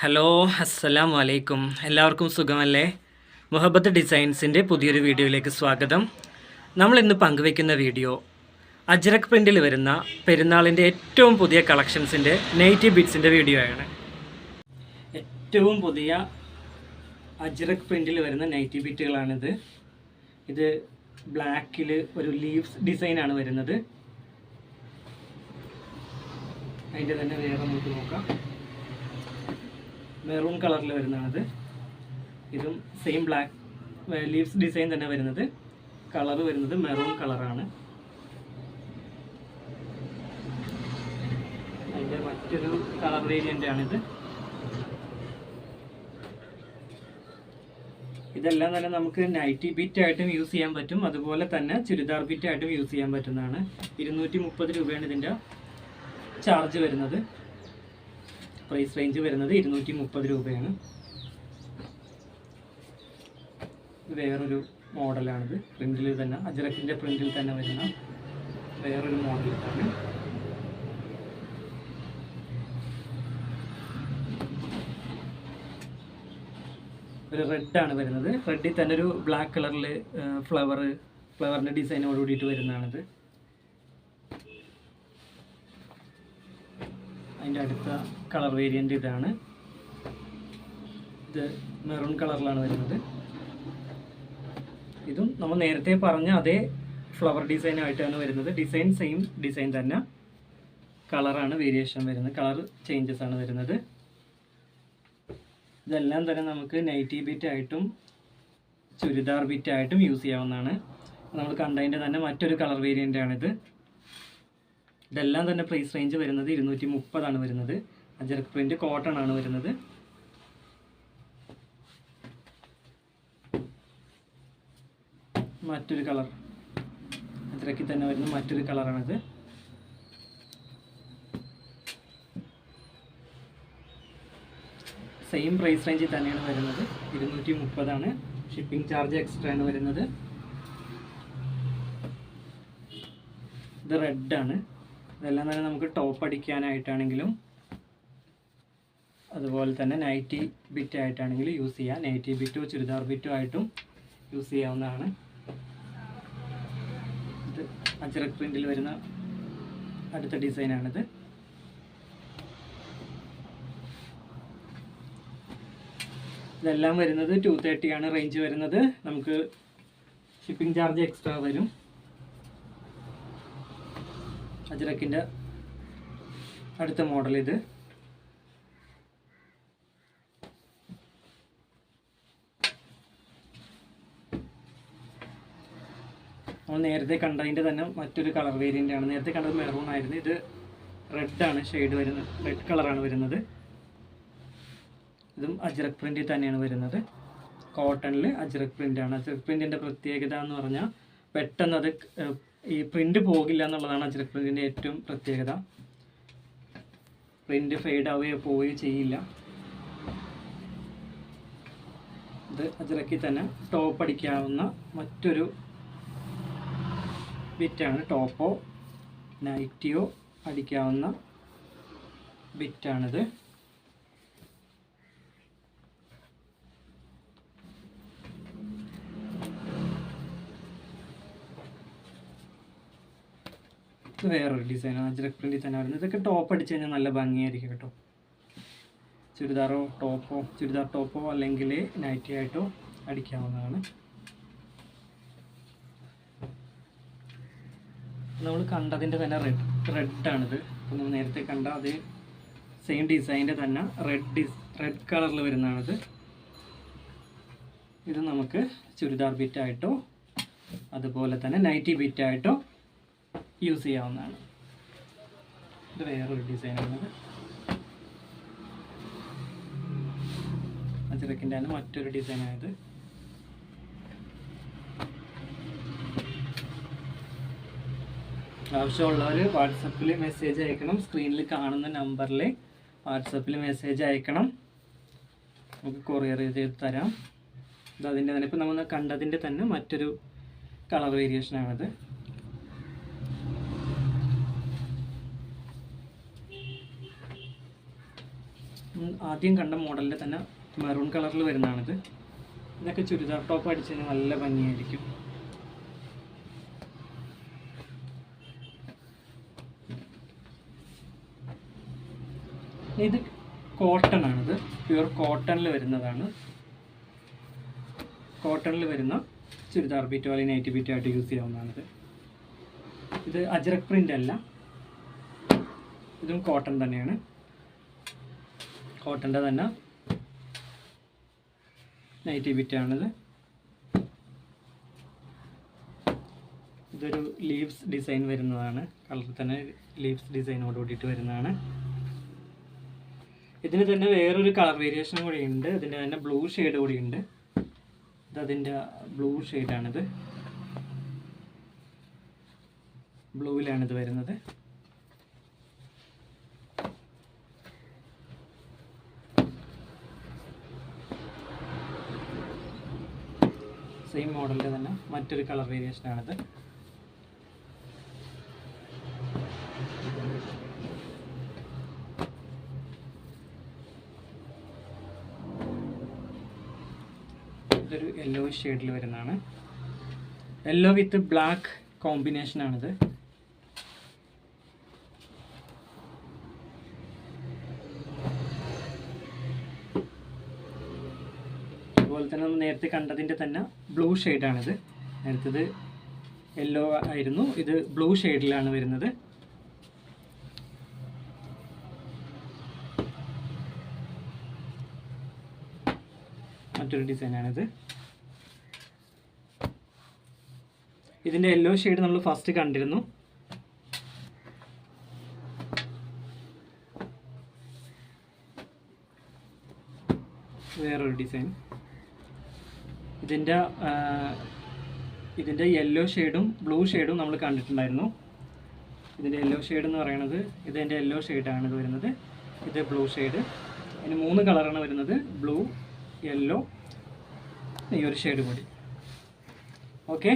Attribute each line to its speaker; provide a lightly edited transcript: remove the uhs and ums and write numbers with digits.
Speaker 1: Hello, അസ്സലാമു അലൈക്കും. എല്ലാവർക്കും സുഖമല്ലേ? മുഹബത്ത് ഡിസൈൻസിൻ്റെ പുതിയൊരു വീഡിയോയിലേക്ക് സ്വാഗതം. നമ്മൾ ഇന്ന് പങ്കുവയ്ക്കുന്ന വീഡിയോ അജ്രക് പ്രിൻറ്റിൽ വരുന്ന പെരുന്നാളിൻ്റെ ഏറ്റവും പുതിയ കളക്ഷൻസിൻ്റെ നെയ്റ്റി ബിറ്റ്സിൻ്റെ വീഡിയോ ആണ്. ഏറ്റവും പുതിയ അജ്രക് പ്രിൻറ്റിൽ വരുന്ന നെയ്റ്റി ബിറ്റുകളാണിത്. ഇത് ബ്ലാക്കിൽ ഒരു ലീവ്സ് ഡിസൈനാണ് വരുന്നത്. അതിൻ്റെ തന്നെ വേറെ നമുക്ക് നോക്കാം. മെറൂൺ കളറിൽ വരുന്നതാണത്. ഇതും സെയിം ബ്ലാക്ക് ലീവ്സ് ഡിസൈൻ തന്നെ വരുന്നത്. കളർ വരുന്നത് മെറൂൺ കളറാണ്. അതിൻ്റെ മറ്റൊരു കളർ വേരിയൻ്റ് ആണിത്. ഇതെല്ലാം തന്നെ നമുക്ക് നൈറ്റി ബിറ്റ് ആയിട്ടും യൂസ് ചെയ്യാൻ പറ്റും, അതുപോലെ തന്നെ ചുരിദാർ ബിറ്റ് ആയിട്ടും യൂസ് ചെയ്യാൻ പറ്റുന്നതാണ്. 230 രൂപയാണ് ഇതിൻ്റെ ചാർജ് വരുന്നത്. പ്രൈസ് റേഞ്ച് വരുന്നത് 230 രൂപയാണ്. വേറൊരു മോഡലാണിത്. പ്രിന്റിൽ തന്നെ അജ്രക്കിൻ്റെ പ്രിന്റിൽ തന്നെ വരുന്ന വേറൊരു മോഡലാണ്. ഒരു റെഡാണ് വരുന്നത്. റെഡിൽ തന്നെ ഒരു ബ്ലാക്ക് കളറിൽ ഫ്ലവറിൻ്റെ ഡിസൈനോട് കൂടിയിട്ട് വരുന്നതാണിത്. അതിൻ്റെ അടുത്ത കളർ വേരിയൻ്റ് ഇതാണ്. ഇത് മെറൂൺ കളറിലാണ് വരുന്നത്. ഇതും നമ്മൾ നേരത്തെ പറഞ്ഞ അതേ ഫ്ലവർ ഡിസൈനായിട്ടാണ് വരുന്നത്. ഡിസൈൻ സെയിം ഡിസൈൻ തന്നെ, കളറാണ് വേരിയേഷൻ വരുന്നത്, കളർ ചേഞ്ചസ് ആണ് വരുന്നത്. ഇതെല്ലാം തന്നെ നമുക്ക് നൈറ്റി ബിറ്റ് ആയിട്ടും ചുരിദാർ ബിറ്റ് ആയിട്ടും യൂസ് ചെയ്യാവുന്നതാണ്. നമ്മൾ കണ്ടതിൻ്റെ തന്നെ മറ്റൊരു കളർ വേരിയൻ്റ് ആണിത്. ഇതെല്ലാം തന്നെ പ്രൈസ് റേഞ്ച് വരുന്നത് 230 വരുന്നത്. അജ്രക് പ്രിന്റ് കോട്ടൺ ആണ് വരുന്നത്. മറ്റൊരു കളർ അജ്രക്കിൽ തന്നെ വരുന്ന മറ്റൊരു കളറാണിത്. സെയിം പ്രൈസ് റേഞ്ചിൽ തന്നെയാണ് വരുന്നത്. 230. ഷിപ്പിംഗ് ചാർജ് എക്സ്ട്രാ ആണ് വരുന്നത്. ഇത് റെഡാണ്. ഇതെല്ലാം തന്നെ നമുക്ക് ടോപ്പ് അടിക്കാനായിട്ടാണെങ്കിലും അതുപോലെ തന്നെ നൈറ്റി ബിറ്റ് ആയിട്ടാണെങ്കിലും യൂസ് ചെയ്യാം. നൈറ്റി ബിറ്റോ ചുരിദാർ ബിറ്റോ ആയിട്ടും യൂസ് ചെയ്യാവുന്നതാണ്. ഇത് അജ്രക് പ്രിന്റിൽ വരുന്ന അടുത്ത ഡിസൈനാണിത്. ഇതെല്ലാം വരുന്നത് 230 ആണ് റേഞ്ച് വരുന്നത്. നമുക്ക് ഷിപ്പിംഗ് ചാർജ് എക്സ്ട്രാ വരും. അജ്രക്കിൻ്റെ അടുത്ത മോഡൽ ഇത്. നമ്മൾ നേരത്തെ കണ്ടതിൻ്റെ തന്നെ മറ്റൊരു കളർ വേരിയൻ്റ് ആണ്. നേരത്തെ കണ്ടത് മെറൂൺ ആയിരുന്നു. ഇത് റെഡാണ് ഷെയ്ഡ് വരുന്നത്. റെഡ് കളറാണ് വരുന്നത്. ഇതും അജ്രക് പ്രിൻറ്റിൽ തന്നെയാണ് വരുന്നത്. കോട്ടണിൽ അജ്രക് പ്രിൻ്റാണ്. അജ്രക് പ്രിൻറ്റിൻ്റെ പ്രത്യേകത എന്ന് പറഞ്ഞാൽ പെട്ടെന്ന് അത് ഈ പ്രിൻ്റ് പോകില്ല എന്നുള്ളതാണ് അജ്രക് പ്രിൻറ്റിൻ്റെ ഏറ്റവും പ്രത്യേകത. പ്രിൻ്റ് ഫെയ്ഡ് ആവുകയോ പോവുകയോ ചെയ്യില്ല. ഇത് അജ്രക്കിൽ തന്നെ ടോപ്പ് അടിക്കാവുന്ന മറ്റൊരു ബിറ്റാണ്. ടോപ്പോ നൈറ്റിയോ അടിക്കാവുന്ന ബിറ്റാണിത്. ഇത് വേറൊരു ഡിസൈനാണ്. അജ്രക് പ്രിൻറ്റിൽ തന്നെ വരുന്നത്. ഇതൊക്കെ ടോപ്പ് അടിച്ച് കഴിഞ്ഞാൽ നല്ല ഭംഗിയായിരിക്കും കേട്ടോ. ചുരിദാർ ടോപ്പോ അല്ലെങ്കിൽ നൈറ്റി ആയിട്ടോ അടിക്കാവുന്നതാണ്. നമ്മൾ കണ്ടതിൻ്റെ തന്നെ റെഡാണിത്. അപ്പോൾ നമ്മൾ നേരത്തെ കണ്ട അതേ സെയിം ഡിസൈൻ്റെ തന്നെ റെഡ് കളറിൽ വരുന്നതാണിത്. ഇത് നമുക്ക് ചുരിദാർ ബിറ്റായിട്ടോ അതുപോലെ തന്നെ നൈറ്റി ബിറ്റായിട്ടോ യൂസ് ചെയ്യാവുന്നതാണ്. ഇത് വേറൊരു ഡിസൈനാണിത്. അജ്രക്കിൻ്റെ തന്നെ മറ്റൊരു ഡിസൈനാണിത്. ആവശ്യമുള്ളവർ വാട്സപ്പിൽ മെസ്സേജ് അയക്കണം. സ്ക്രീനിൽ കാണുന്ന നമ്പറിൽ വാട്സപ്പിൽ മെസ്സേജ് അയക്കണം. നമുക്ക് കൊറിയർ ചെയ്ത് തരാം. ഇത് അതിൻ്റെ തന്നെ ഇപ്പോൾ നമ്മൾ കണ്ടതിൻ്റെ തന്നെ മറ്റൊരു കളർ വേരിയേഷനാണിത്. ആദ്യം കണ്ട മോഡലിൻ്റെ തന്നെ മെറൂൺ കളറിൽ വരുന്നതാണിത്. ഇതൊക്കെ ചുരിദാർ ടോപ്പ് അടിച്ചതിന് നല്ല ഭംഗിയായിരിക്കും. ഇത് കോട്ടൺ ആണിത്, പ്യുവർ കോട്ടണിൽ വരുന്നതാണ്. കോട്ടണിൽ വരുന്ന ചുരിദാർ ബീറ്റോ അല്ലെങ്കിൽ നൈറ്റി ബീറ്റോ ആയിട്ട് യൂസ് ചെയ്യാവുന്നതാണിത്. ഇത് അജ്രക് പ്രിൻ്റ് അല്ല, ഇതും കോട്ടൺ തന്നെയാണ്. കോട്ടൻ്റെ തന്നെ നൈറ്റി ബിറ്റാണിത്. ഇതൊരു ലീവ്സ് ഡിസൈൻ വരുന്നതാണ്, കളറിൽ തന്നെ ലീവ്സ് ഡിസൈനോട് കൂടിയിട്ട് വരുന്നതാണ്. ഇതിന് തന്നെ വേറൊരു കളർ വേരിയേഷൻ കൂടിയുണ്ട്, ഇതിൻ്റെ തന്നെ ബ്ലൂ ഷെയ്ഡ് കൂടിയുണ്ട്. ഇതതിൻ്റെ ബ്ലൂ ഷെയ്ഡാണിത്, ബ്ലൂവിലാണിത് വരുന്നത്. സെയിം മോഡലിൻ്റെ തന്നെ മറ്റൊരു കളർ വേരിയേഷനാണിത്. ഇതൊരു യെല്ലോ ഷെയ്ഡിൽ വരുന്നതാണ്. യെല്ലോ വിത്ത് ബ്ലാക്ക് കോമ്പിനേഷനാണിത്. അതുപോലെ തന്നെ നമ്മൾ നേരത്തെ കണ്ടതിൻ്റെ തന്നെ ബ്ലൂ ഷെയ്ഡാണിത്. നേരത്തേത് യെല്ലോ ആയിരുന്നു, ഇത് ബ്ലൂ ഷെയ്ഡിലാണ് വരുന്നത്. മറ്റൊരു ഡിസൈനാണിത്. ഇതിൻ്റെ യെല്ലോ ഷെയ്ഡ് നമ്മൾ ഫസ്റ്റ് കണ്ടിരുന്നു. വേറൊരു ഡിസൈൻ. ഇതിൻ്റെ യെല്ലോ ഷെയ്ഡും ബ്ലൂ ഷെയ്ഡും നമ്മൾ കണ്ടിട്ടുണ്ടായിരുന്നു. ഇതിൻ്റെ യെല്ലോ ഷെയ്ഡ് എന്ന് പറയുന്നത് ഇതിൻ്റെ യെല്ലോ ഷെയ്ഡാണ് ഇത് വരുന്നത്. ഇത് ബ്ലൂ ഷെയ്ഡ്. അതിന് 3 കളറാണ് വരുന്നത്, ബ്ലൂ, യെല്ലോ, ഈ ഒരു ഷെയ്ഡ് കൂടി. ഓക്കെ.